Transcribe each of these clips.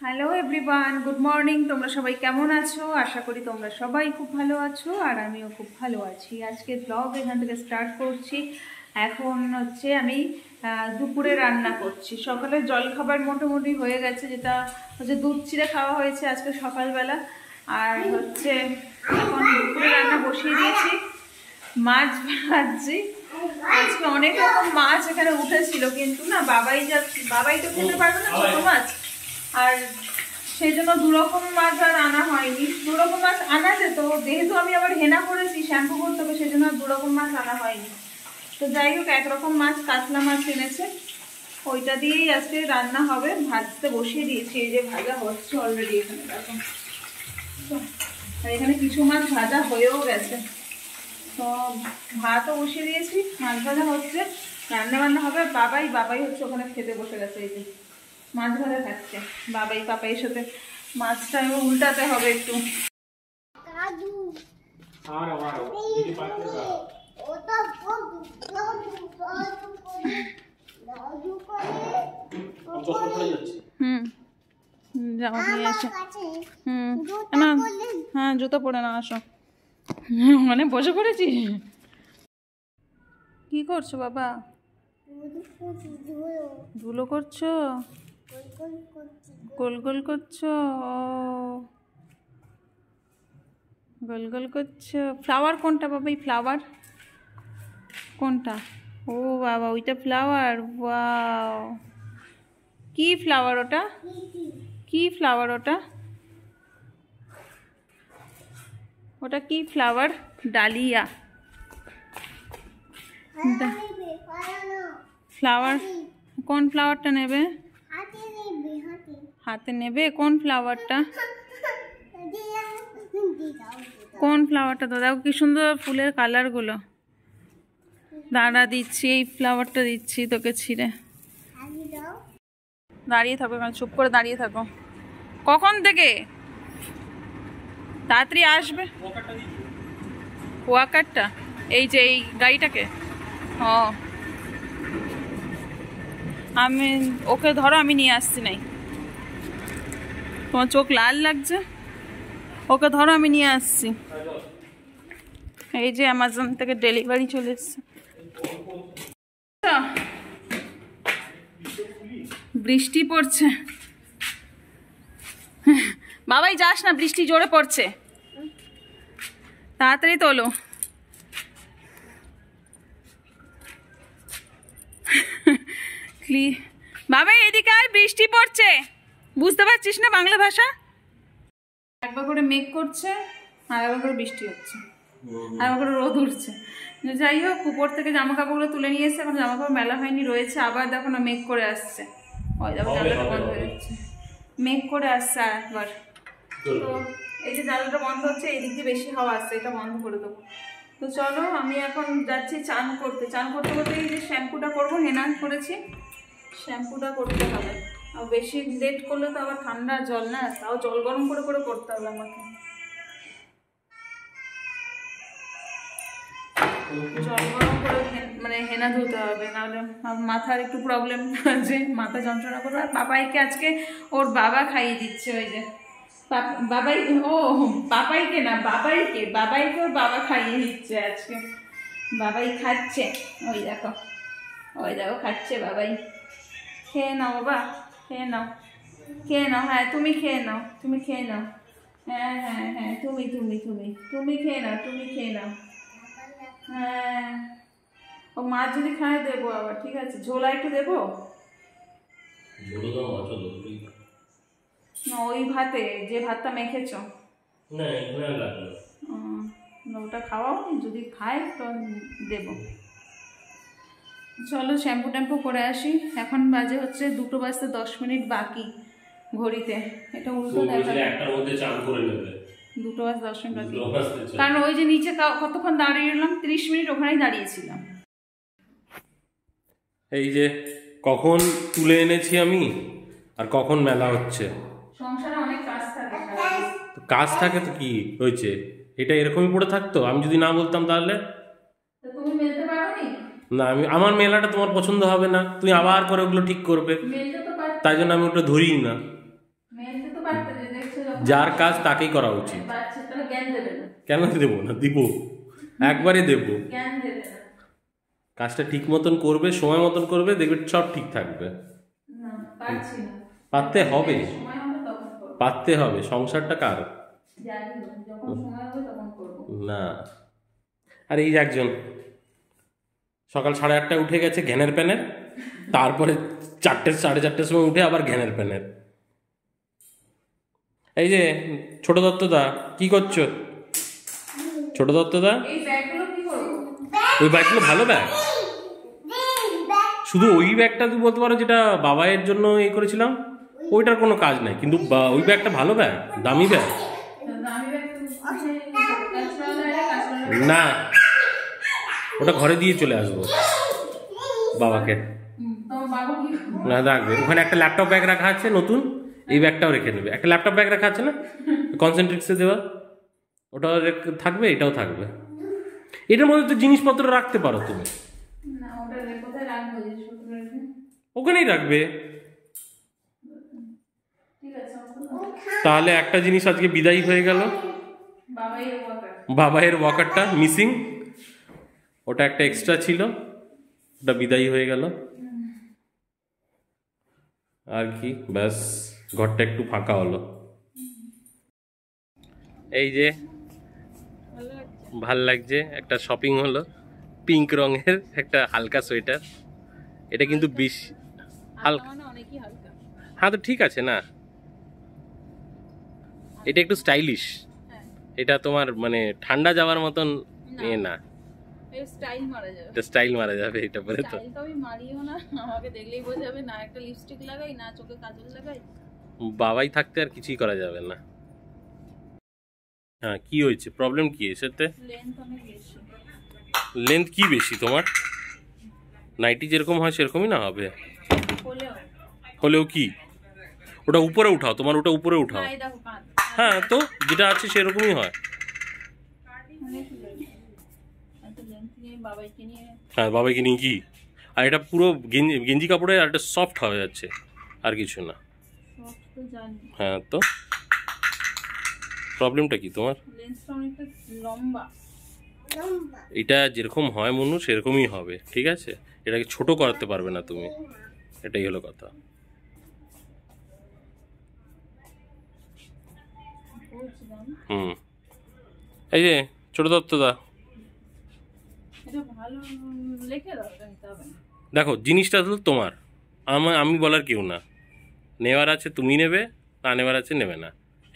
Hello everyone, good morning. তোমরা সবাই কেমন আছো? আশা করি তোমরা সবাই খুব ভালো আছো, আর আমিও খুব ভালো আছি। আজকে ব্লগ এখান থেকে স্টার্ট করছি। এখন হচ্ছে আমি দুপুরে রান্না করছি। সকালে জলখাবার মোটামুটি হয়ে গেছে, যেটা হচ্ছে দুধ চিড়ে খাওয়া হয়েছে আজকে সকালবেলা। আর হচ্ছে এখন দুপুরে রান্না বসিয়ে দিয়েছি, মাছ ভাজছি। আজকে অনেক রকম মাছ এখানে উঠেছিল, কিন্তু না বাবাই তো খেতে পারবে না ছোট মাছ, আর সেই জন্য দুরকম মাছ আর আনা হয়নি। দুরকম মাছ আনা যেত, যেহেতু আমি আবার হেনা করেছি, শ্যাম্পু করতে হবে, সেই জন্য দুরকম মাছ আনা হয়নি। তো যাই হোক, একরকম মাছ কাতলা মাছ এনেছে, ওইটা দিয়েই আজকে রান্না হবে। ভাজতে বসিয়ে দিয়েছি, এই যে ভাজা হচ্ছে অলরেডি এখানে দেখো। আর এখানে কিছু মাছ ভাজা হয়েও গেছে, তো ভাতও বসিয়ে দিয়েছি, মাছ ভাজা হচ্ছে, রান্না বান্না হবে। বাবাই হচ্ছে ওখানে খেতে বসে গেছে, এই যে মাছ ভাজা খাচ্ছে পাপাইয়ের সাথে। মাছটা উল্টাতে হবে একটু। হ্যাঁ, জুতো পরে না আসো। মানে বসে পড়েছি। কি করছো বাবা? ধুলো করছো? গোল গোল করছো? গোল গোল করছো। ফ্লাওয়ার কোনটা বাবা? এই ফ্লাওয়ার কোনটা? ও বাবা, ওইটা ফ্লাওয়ার। ওয়াও, কি ফ্লাওয়ার ওটা? কি ফ্লাওয়ার ওটা? ওটা কি ফ্লাওয়ার? Dahlia flower? কোন ফ্লাওয়ারটা নেবে? হাতে নেবে? কোন ফ্লাওয়ারটা? কোন ফ্লাওয়ারটা? তো দেখো কি সুন্দর ফুলের কালারগুলো। দাঁড়া, দিচ্ছি, এই ফ্লাওয়ারটা দিচ্ছি তোকে ছিঁড়ে। দাঁড়িয়ে থাকো, চুপ করে দাঁড়িয়ে থাকো। কখন থেকে? তাড়াতাড়ি আসবে। ওয়াকারটা? এই যে এই গাড়িটাকে? ও, আমি ওকে ধরো, আমি নিয়ে আসছি। নাই, তোমার চোখ লাল লাগছে, ওকে ধরো, আমি নিয়ে আসছি। এই যে অ্যামাজন থেকে ডেলিভারি চলে এসছে। বৃষ্টি পড়ছে। বাবাই যাস না, বৃষ্টি জোরে পড়ছে, তাড়াতাড়ি তোলো। বাবাই এদিকে আয়, বৃষ্টি পড়ছে। বুঝতে পারছিস না বাংলা ভাষা? একবার করে মেঘ করছে, আর একবার করে বৃষ্টি হচ্ছে, আর একবার করে রোদ উঠছে। যাই হোক, উপর থেকে জামা কাপড়গুলো তুলে নিয়ে এসছে, এখন জামা কাপড় মেলা হয়নি, রয়েছে। আবার দেখো না, মেঘ করে আসছে। ওই দেখো জানলাটা বন্ধ হয়ে যাচ্ছে, মেঘ করে আসছে আর একবার। তো এই যে জানলাটা বন্ধ হচ্ছে, এই দিক দিয়ে বেশি হাওয়া আসছে, এটা বন্ধ করে দেবো। তো চলো, আমি এখন যাচ্ছি চান করতে। চান করতে করতে এই যে শ্যাম্পুটা করবো, হেনা করেছি, শ্যাম্পুটা করতে হবে। আর বেশি লেট করলে তো আবার ঠান্ডা জল না, তাও জল গরম করে করে করতে হবে আমাকে। জল গরম করে মানে হেনা ধুতে হবে, নাহলে মাথার একটু প্রবলেম আছে, মাথা যন্ত্রণা করবে। আর পাপাইকে আজকে ওর বাবা খাইয়ে দিচ্ছে, ওই যে বাবাই, ও পাপাইকে না, বাবাইকে ওর বাবা খাইয়ে দিচ্ছে আজকে। বাবাই খাচ্ছে, ওই দেখো খাচ্ছে বাবাই। খেয়ে নাও বাবা, খেয়ে নাও, খেয়ে নাও। হ্যাঁ, তুমি খেয়ে নাও, তুমি খেয়ে নাও। হ্যাঁ হ্যাঁ হ্যাঁ, তুমি তুমি তুমি তুমি খেয়ে নাও, তুমি খেয়ে নাও। হ্যাঁ, ও মাছ যদি খায় দেবো আবার, ঠিক আছে? ঝোলা একটু দেবো না, ওই ভাতে, যে ভাতটা মেখেছ ওটা খাওয়াও, যদি খায় তো দেবো। চলো শ্যাম্পু ট্যাম্পু করে আসি। এখন বাজে হচ্ছে 2:10 বাকি ঘড়িতে। এটা উল্টো দেখা, 2:10 বাকি, কারণ ওই যে নিচে কতক্ষণ দাঁড়িয়ে রইলাম, 30 মিনিট ওখানেই দাঁড়িয়েছিলাম। এই যে কখন তুলে এনেছি আমি, আর কখন মেলা হচ্ছে। সংসারে অনেক কাজ থাকে। কাজ থাকে তো কি হয়েছে, এটা এরকমই পড়ে থাকতো। আমি যদি না বলতাম তাহলে? তুমি মেলতে পারোনি না, আমার মেলাটা তোমার পছন্দ হবে না, তুমি আবার করে ওগুলো ঠিক করবে, তাই জন্য আমি ওটা ধরিই না। মেনতে তো পারতে যে দেখছো যখন যার কাজ তাকেই করা উচিত। বাচ্চা তাহলে জ্ঞান দেবে না। কেন দেবো না, দিব, একবারে দেব। জ্ঞান দেবে না। কাজটা ঠিক মতন করবে, সময় মতন করবে, দেখবে সব ঠিক থাকবে। না পারছি না। পারতে হবে, সময় হবে তখন করব। পারতে হবে, সংসারটা কার? জানি যখন সময় হবে তখন করব। না। আর এই যে একজন সকাল 8:30টায় উঠে গেছে ঘ্যানের প্যানের, তারপরে 4টে 4:30টার সময় উঠে আবার ঘ্যানের প্যানের। এই যে ছোট দত্তদা, কি করছো? ছোট দত্তদা, এই ব্যাগগুলো কি করব? ওই ব্যাগগুলো ভালো ব্যাগ, শুধু ওই ব্যাগটা তুই বলতে পারো যেটা বাবাইয়ের জন্য এ করেছিলাম, ওইটার কোনো কাজ নাই, কিন্তু ওই ব্যাগটা ভালো ব্যাগ, দামি ব্যাগ। দামি ব্যাগ কাঁচরা না, ওটা ঘরে দিয়ে চলে আসবো বাবাকে। তোমার বাবা কি না রাখবে, ওখানে একটা ল্যাপটপ ব্যাগ রাখা আছে নতুন, এই ব্যাগটাও রেখে নেবে। একটা ল্যাপটপ ব্যাগ রাখা আছে না কনসেন্ট্রিক্সে দেওয়া, ওটাও থাকবে, এটাও থাকবে। এটার মধ্যে তো জিনিসপত্র রাখতে পারো তুমি। না ওটা কোথায় রাখবো জিনিসপত্র রেখে? ওখানেই রাখবে। ঠিক আছে। তাহলে একটা জিনিস আজকে বিদায়ী হয়ে গেল, বাবাইয়ের ওয়াকার। বাবাইয়ের ওয়াকারটা মিসিং, ওটা একটা এক্সট্রা ছিল, ওটা বিদায়ী হয়ে গেল। আর কি, ব্যাস ঘরটা একটু ফাঁকা হলো। এই যে ভাল লাগছে, একটা শপিং হলো, পিঙ্ক রঙের একটা হালকা সোয়েটার। এটা কিন্তু বেশ হালকা, অনেকই হালকা। হ্যাঁ তো ঠিক আছে না, এটা একটু স্টাইলিশ। এটা তোমার মানে ঠান্ডা যাওয়ার মতন এ না, স্টাইল মারা যাবে, এটা স্টাইল মারা যাবে এটা পরে। তো স্টাইল তো আমি মারিও না, আমাকে দেখলেই বোঝা যাবে না একটা লিপস্টিক লাগাই না চোখে কাজল লাগাই। বাবাই থাকতে আর কিছুই করা যাবে না। হ্যাঁ, কি হয়েছে, প্রবলেম কি এসেতে? লেন্থ অনেক বেশি। লেন্থ কি বেশি তোমার? নাইটি যেরকম হয় সেরকমই না হবে, হলেও হলেও কি ওটা উপরে উঠাও, তোমার ওটা উপরে উঠাও। না এই দেখো কাঁধ হ্যাঁ তো যেটা আছে সেরকমই হয়। অনেক এত লেন্থ নিয়ে বাবাইকে নিয়ে। হ্যাঁ বাবাইকে নিয়ে কি, আর এটা পুরো গেঞ্জি কাপড়ের আর একটা সফট হয়ে যাচ্ছে, আর কিছু না। সব তো জানি। হ্যাঁ তো প্রবলেমটা কি তোমার? লেন্থটা অনেকটা লম্বা। এটা যেরকম হয় মনু সেরকমই হবে, ঠিক আছে? এটাকে ছোট করতে পারবে না তুমি, এটাই হলো কথা। হুম, এই যে ছোট দত্তদা, এটা ভালো লেখে দাও, নিতে হবে না। দেখো জিনিসটা তো তোমার, আমি বলার কেউ না। নেওয়ার আছে তুমি নেবে, না নেওয়ার আছে নেবে না,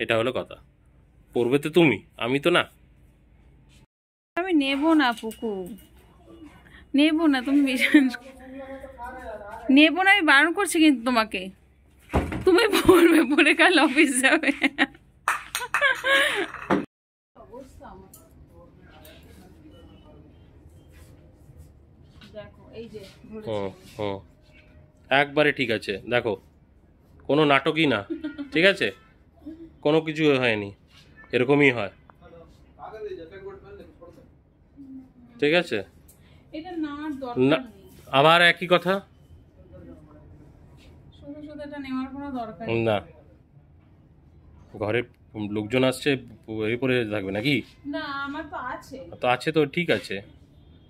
এটা হলো কথা। পড়বে তো তুমি, আমি তো না। আমি নেব না পুকু, নেব না, তুমি নেব না, আমি বারণ করছি কিন্তু তোমাকে। তুমি পড়বে, পড়ে কাল অফিস যাবে। দেখো এই যে হুম হুম, একবারে ঠিক আছে। দেখো কোনো নাটকই না, ঠিক আছে? কোনো কিছু হয়নি, এরকমই হয়, ঠিক আছে? এটা নেওয়ার না, দরকার নেই, আবার একই কথা। শুধু শুধু এটা নেওয়ার কোনো দরকার নেই। না, ঘরে লোকজন আসছে, এ পরে থাকবে নাকি? না আমার তো আছে। তো আছে তো ঠিক আছে,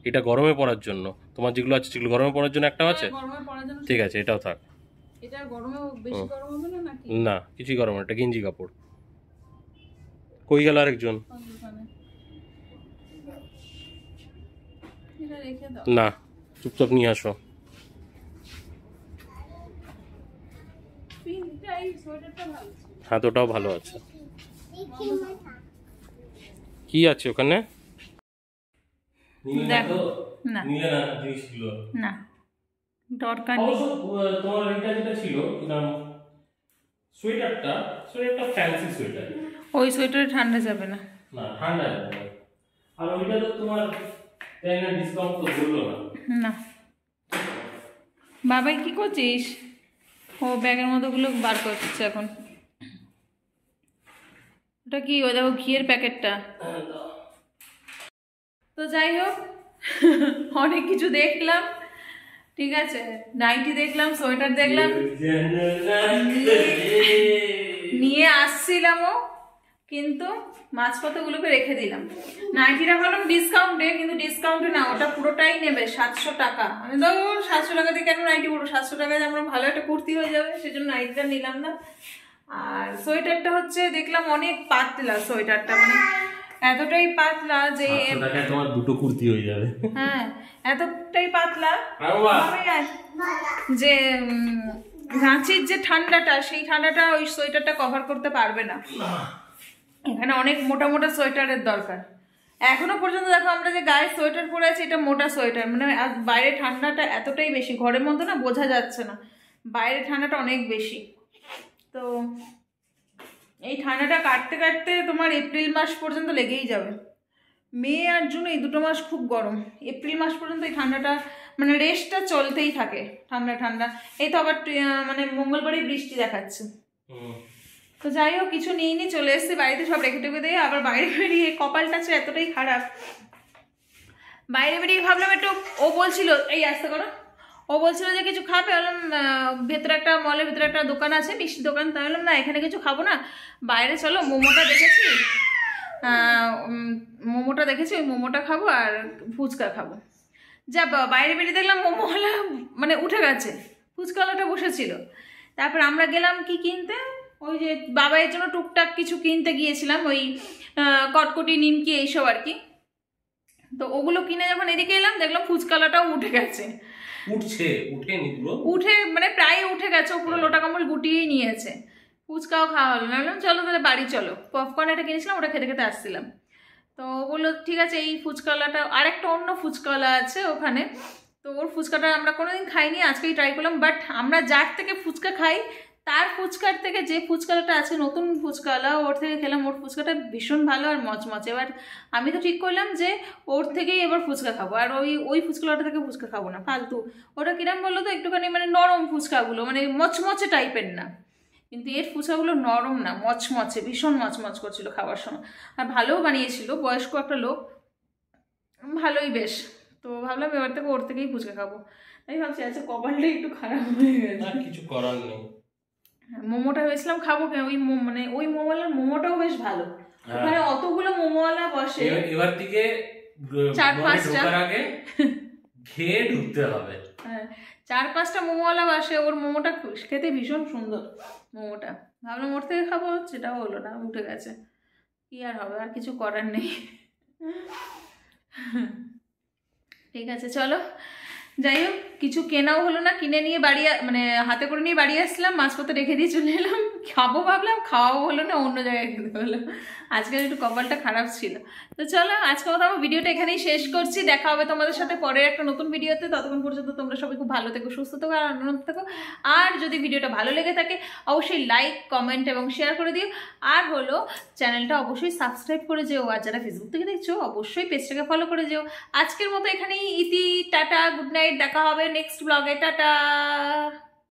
এটা গরমে পড়ার জন্য, তোমার যেগুলো আছে সেগুলো গরমে পড়ার জন্য একটাও আছে, গরমে পড়ার জন্য ঠিক আছে এটাও থাক। এটা গরমে বেশি গরম হবে না নাকি? না কিছুই গরম না, এটা গেঞ্জি কাপড়। কই গেল আরেকজন? ওখানে। এটা রেখে দাও। না, চুপচাপ নিয়ে আসো। পিঙ্কটা এই সোয়েটারটা ভালো ছিল। হ্যাঁ তো ওটাও ভালো আছে। কি আছে ওখানে? দেখো না নিলে না জিনিসগুলো, না দরকার নেই। তোমার এটা যেটা ছিল কি নাম, সোয়েটারটা, সোয়েটারটা ফ্যান্সি সোয়েটার। ওই সোয়েটারে ঠান্ডা যাবে না। না ঠান্ডা যাবে না। আর ওইটা তো তোমার তাই না, ডিসকাউন্ট তো বললো না। না বাবাই কি করছিস? ও ব্যাগের মধ্যে গুলো বার করছে এখন। ওটা কি, ও দেখো ঘিয়ের প্যাকেটটা। তো যাই হোক, অনেক কিছু দেখলাম, ঠিক আছে? নাইটি দেখলাম, সোয়েটার দেখলাম, আসছিলামও, কিন্তু মাছপত্রগুলোকে রেখে দিলাম। নাইটিটা ভাবলাম ডিসকাউন্টে, কিন্তু ডিসকাউন্টে না, ওটা পুরোটাই নেবে 700 টাকা। আমি তো 700 টাকা দিয়ে কেন নাইটি পরবো, 700 টাকায় আমরা ভালো একটা কুর্তি হয়ে যাবে, সেজন্য নাইটিটা নিলাম না। আর সোয়েটারটা হচ্ছে দেখলাম অনেক পাতলা, সোয়েটারটা মানে এতটাই পাতলা যে তোমার দুটো কুর্তি হয়ে যাবে। হ্যাঁ, এতটাই পাতলা যে রাঁচির যে ঠান্ডাটা, সেই ঠান্ডাটা ওই সোয়েটারটা কভার করতে পারবে না। এখানে অনেক মোটা মোটা সোয়েটারের দরকার। এখনো পর্যন্ত দেখো আমরা যে গায়ে সোয়েটার পরে আছি, এটা মোটা সোয়েটার, মানে বাইরে ঠান্ডাটা এতটাই বেশি, ঘরের মধ্যে না বোঝা যাচ্ছে না, বাইরে ঠান্ডাটা অনেক বেশি। তো এই ঠান্ডাটা কাটতে কাটতে তোমার এপ্রিল মাস পর্যন্ত লেগেই যাবে। মে আর জুন এই দুটো মাস খুব গরম, এপ্রিল মাস পর্যন্ত এই ঠান্ডাটা মানে রেস্টটা চলতেই থাকে, ঠান্ডা ঠান্ডা। এই তো আবার মানে মঙ্গলবারই বৃষ্টি দেখাচ্ছে। তো যাই হোক, কিছু নিইনি, চলে এসেছি বাড়িতে, সব রেখে টেকে দিয়ে আবার বাইরে বেরিয়ে কপালটা আছে এতটাই খারাপ। বাইরে বেরিয়ে ভাবলাম একটু, ও বলছিল এই আসতে করো, ও বলছিল যে কিছু খাবে, বললাম ভেতরে একটা মলের ভিতরে একটা দোকান আছে, মিষ্টি দোকান, তাই বললাম না এখানে কিছু খাবো না, বাইরে চলো, মোমোটা দেখেছি, মোমোটা দেখেছি, ওই মোমোটা খাবো আর ফুচকা খাবো। যা বাইরে বেরিয়ে দেখলাম মোমোওয়ালা মানে উঠে গেছে, ফুচকাওয়ালাটা বসেছিল। তারপর আমরা গেলাম কি কিনতে, ওই যে বাবাইয়ের জন্য টুকটাক কিছু কিনতে গিয়েছিলাম, ওই কটকটি নিমকি এইসব আর কি। তো ওগুলো কিনে যখন এদিকে এলাম, দেখলাম ফুচকাওয়ালাটাও উঠে গেছে, উঠে মানে প্রায় উঠে গেছে, ও পুরো লোটা কম্বল গুটিয়েই নিয়েছে। ফুচকাও খাওয়া হলো না, বললাম চলো তাহলে বাড়ি চলো। পপকর্ন একটা কিনেছিলাম, ওটা খেতে খেতে আসছিলাম। তো বললো ঠিক আছে, এই ফুচকাওয়ালাটা, আরেকটা অন্য ফুচকাওয়ালা আছে ওখানে, তো ওর ফুচকাটা আমরা কোনোদিন খাইনি, আজকেই ট্রাই করলাম। বাট আমরা যার থেকে ফুচকা খাই, তার ফুচকার থেকে যে ফুচকাটা আছে নতুন ফুচকাওয়ালা, ওর থেকে খেলাম, ওর ফুচকাটা ভীষণ ভালো আর মচমচে। এবার আমি তো ঠিক করলাম যে ওর থেকেই এবার ফুচকা খাবো, আর ওই ফুচকাওয়ালাটা থেকে ফুচকা খাবো না, ফালতু। ওটা কিরম বললো তো, একটুখানি মানে নরম ফুচকাগুলো, মানে মচমচে টাইপের না, কিন্তু এর ফুচকাগুলো নরম না, মচমচে, ভীষণ মচমচ করছিল খাওয়ার সময়। আর ভালোও বানিয়েছিল, বয়স্ক একটা লোক, ভালোই বেশ। তো ভাবলাম এবার থেকে ওর থেকেই ফুচকা খাবো। আমি ভাবছি আচ্ছা কপালটা একটু খারাপ হয়ে গেছে, কিছু করার নেই। মোমোটা ভেবেছিলাম খাবো, ওই মানে ওই মোমোওয়ালার মোমোটাও বেশ ভালো, ওখানে অতগুলো মোমোওয়ালা বসে। এবার থেকে 4-5টা আগে খেয়ে ঢুকতে হবে। হ্যাঁ, 4-5টা মোমোওয়ালা বসে, ওর মোমোটা খেতে ভীষণ সুন্দর মোমোটা। ভাবলাম ওর থেকে খাবো, সেটাও হলো না, উঠে গেছে। কি আর হবে, আর কিছু করার নেই। ঠিক আছে চলো, যাই হোক, কিছু কেনাও হলো না, কিনে নিয়ে বাড়ি মানে হাতে করে নিয়ে বাড়ি আসলাম, মাছপত্র রেখে দিয়ে চলে এলাম। খাবো ভাবলাম, খাওয়াও হলো না, অন্য জায়গায় খেতে হলো। আজকাল একটু কপালটা খারাপ ছিল। তো চলো, আজকের মতো আমার ভিডিওটা এখানেই শেষ করছি। দেখা হবে তোমাদের সাথে পরের একটা নতুন ভিডিওতে। ততক্ষণ পর্যন্ত তোমরা সবাই খুব ভালো থেকো, সুস্থ থেকো আর আনন্দ থেকো। আর যদি ভিডিওটা ভালো লেগে থাকে অবশ্যই লাইক, কমেন্ট এবং শেয়ার করে দিও। আর হলো চ্যানেলটা অবশ্যই সাবস্ক্রাইব করে যেও, আর যারা ফেসবুক থেকে দেখছো অবশ্যই পেজটাকে ফলো করে যেও। আজকের মতো এখানেই ইতি, টাটা, গুড নাইট, দেখা হবে নেক্সট ব্লগে, টাটা।